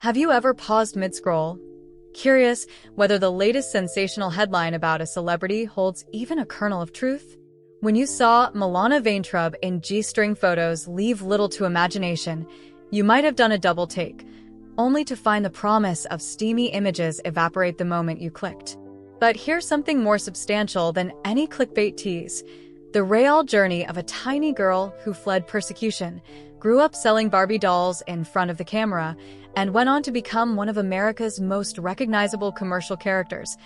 Have you ever paused mid-scroll, curious whether the latest sensational headline about a celebrity holds even a kernel of truth? When you saw Milana Vayntrub in G-Strlng photos leave little to imagination, you might have done a double take, only to find the promise of steamy images evaporate the moment you clicked. But here's something more substantial than any clickbait tease: the real journey of a tiny girl who fled persecution, grew up selling Barbie dolls in front of the camera, and went on to become one of America's most recognizable commercial characters,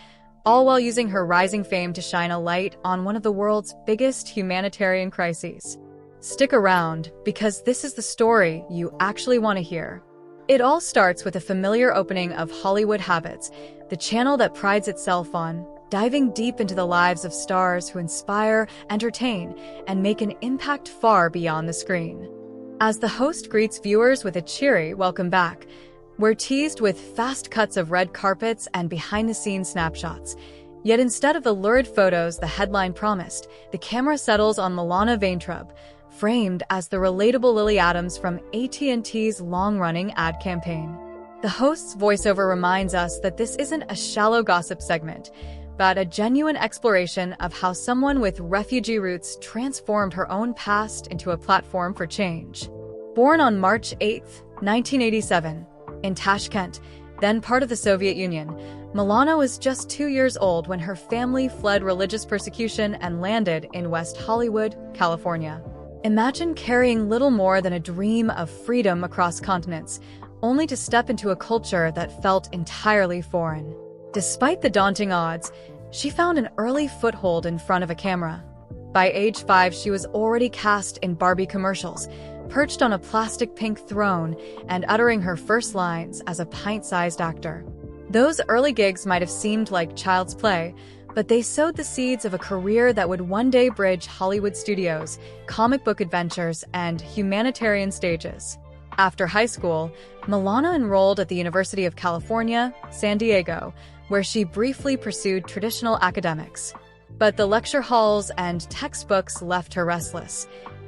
all while using her rising fame to shine a light on one of the world's biggest humanitarian crises. Stick around, because this is the story you actually want to hear. It all starts with a familiar opening of Hollywood Habits, the channel that prides itself on diving deep into the lives of stars who inspire, entertain, and make an impact far beyond the screen. As the host greets viewers with a cheery welcome back, we're teased with fast cuts of red carpets and behind-the-scenes snapshots. Yet instead of the lurid photos the headline promised, the camera settles on Milana Vayntrub, framed as the relatable Lily Adams from AT&T's long-running ad campaign. The host's voiceover reminds us that this isn't a shallow gossip segment, but a genuine exploration of how someone with refugee roots transformed her own past into a platform for change. Born on March 8, 1987, in Tashkent, then part of the Soviet Union, Milana was just 2 years old when her family fled religious persecution and landed in West Hollywood, California. Imagine carrying little more than a dream of freedom across continents, only to step into a culture that felt entirely foreign. Despite the daunting odds, she found an early foothold in front of a camera. By age 5, she was already cast in Barbie commercials, perched on a plastic pink throne and uttering her first lines as a pint-sized actor. Those early gigs might have seemed like child's play, but they sowed the seeds of a career that would one day bridge Hollywood studios, comic book adventures, and humanitarian stages. After high school, Milana enrolled at the University of California, San Diego, where she briefly pursued traditional academics. But the lecture halls and textbooks left her restless.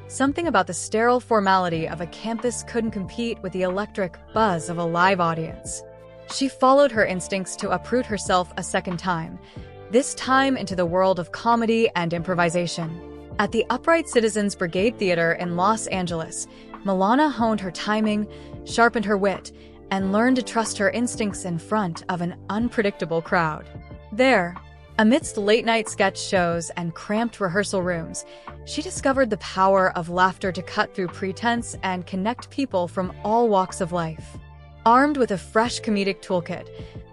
Something about the sterile formality of a campus couldn't compete with the electric buzz of a live audience. She followed her instincts to uproot herself a second time, this time into the world of comedy and improvisation. At the Upright Citizens Brigade Theater in Los Angeles, Milana honed her timing, sharpened her wit, and learned to trust her instincts in front of an unpredictable crowd. There, amidst late-night sketch shows and cramped rehearsal rooms, she discovered the power of laughter to cut through pretense and connect people from all walks of life. Armed with a fresh comedic toolkit,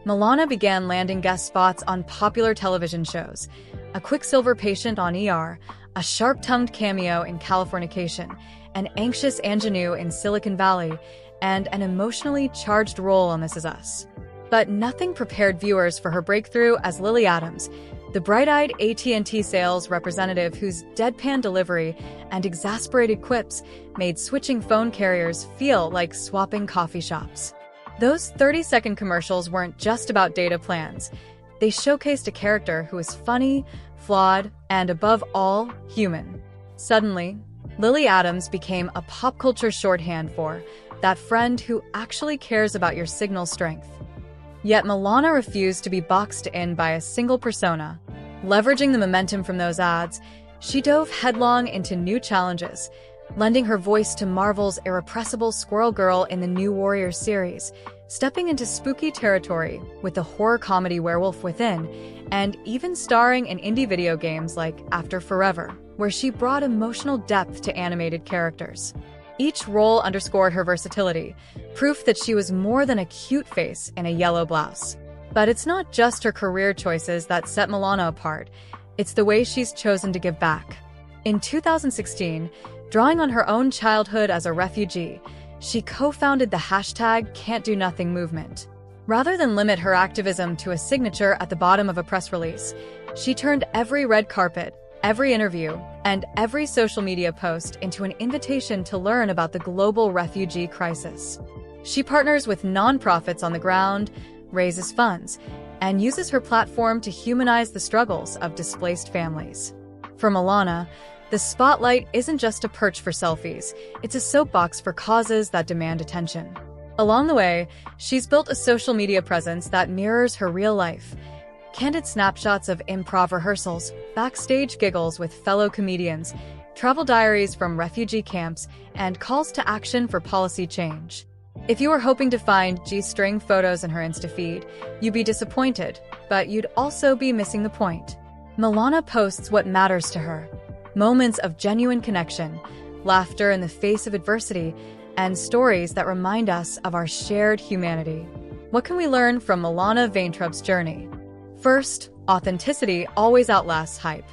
Milana began landing guest spots on popular television shows: a Quicksilver patient on ER, a sharp-tongued cameo in Californication, an anxious ingenue in Silicon Valley, and an emotionally charged role on This Is Us. But nothing prepared viewers for her breakthrough as Lily Adams, the bright-eyed AT&T sales representative whose deadpan delivery and exasperated quips made switching phone carriers feel like swapping coffee shops. Those 30-second commercials weren't just about data plans. They showcased a character who was funny, flawed, and above all, human. Suddenly, Lily Adams became a pop culture shorthand for that friend who actually cares about your signal strength. Yet Milana refused to be boxed in by a single persona. Leveraging the momentum from those ads, she dove headlong into new challenges, lending her voice to Marvel's irrepressible Squirrel Girl in the New Warriors series, stepping into spooky territory with the horror comedy Werewolf Within, and even starring in indie video games like After Forever, where she brought emotional depth to animated characters. Each role underscored her versatility, proof that she was more than a cute face in a yellow blouse. But it's not just her career choices that set Milana apart, it's the way she's chosen to give back. In 2016, drawing on her own childhood as a refugee, she co-founded the #Can'tDoNothing movement. Rather than limit her activism to a signature at the bottom of a press release, she turned every red carpet, every interview, and every social media post into an invitation to learn about the global refugee crisis. She partners with nonprofits on the ground, raises funds, and uses her platform to humanize the struggles of displaced families. For Milana, the spotlight isn't just a perch for selfies, it's a soapbox for causes that demand attention. Along the way, she's built a social media presence that mirrors her real life. Candid snapshots of improv rehearsals, backstage giggles with fellow comedians, travel diaries from refugee camps, and calls to action for policy change. If you were hoping to find G-Strlng photos in her Insta feed, you'd be disappointed, but you'd also be missing the point. Milana posts what matters to her. Moments of genuine connection, laughter in the face of adversity, and stories that remind us of our shared humanity. What can we learn from Milana Vayntrub's journey? First, authenticity always outlasts hype.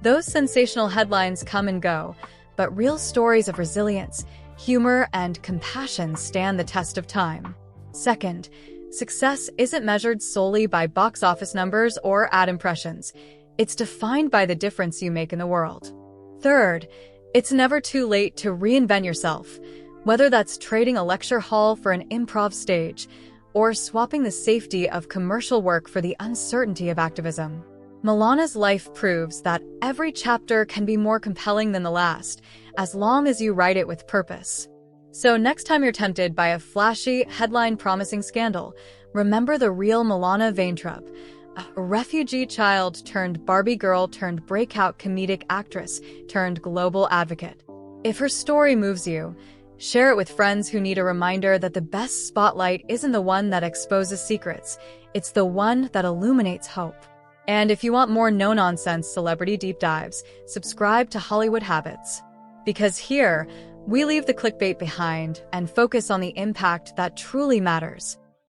Those sensational headlines come and go, but real stories of resilience, humor, and compassion stand the test of time. Second, success isn't measured solely by box office numbers or ad impressions. It's defined by the difference you make in the world. Third, it's never too late to reinvent yourself, whether that's trading a lecture hall for an improv stage or swapping the safety of commercial work for the uncertainty of activism. Milana's life proves that every chapter can be more compelling than the last, as long as you write it with purpose. So next time you're tempted by a flashy, headline-promising scandal, remember the real Milana Vayntrub, a refugee child turned Barbie girl turned breakout comedic actress turned global advocate. If her story moves you, share it with friends who need a reminder that the best spotlight isn't the one that exposes secrets, it's the one that illuminates hope. And if you want more no-nonsense celebrity deep dives, subscribe to Hollywood Habits. Because here, we leave the clickbait behind and focus on the impact that truly matters.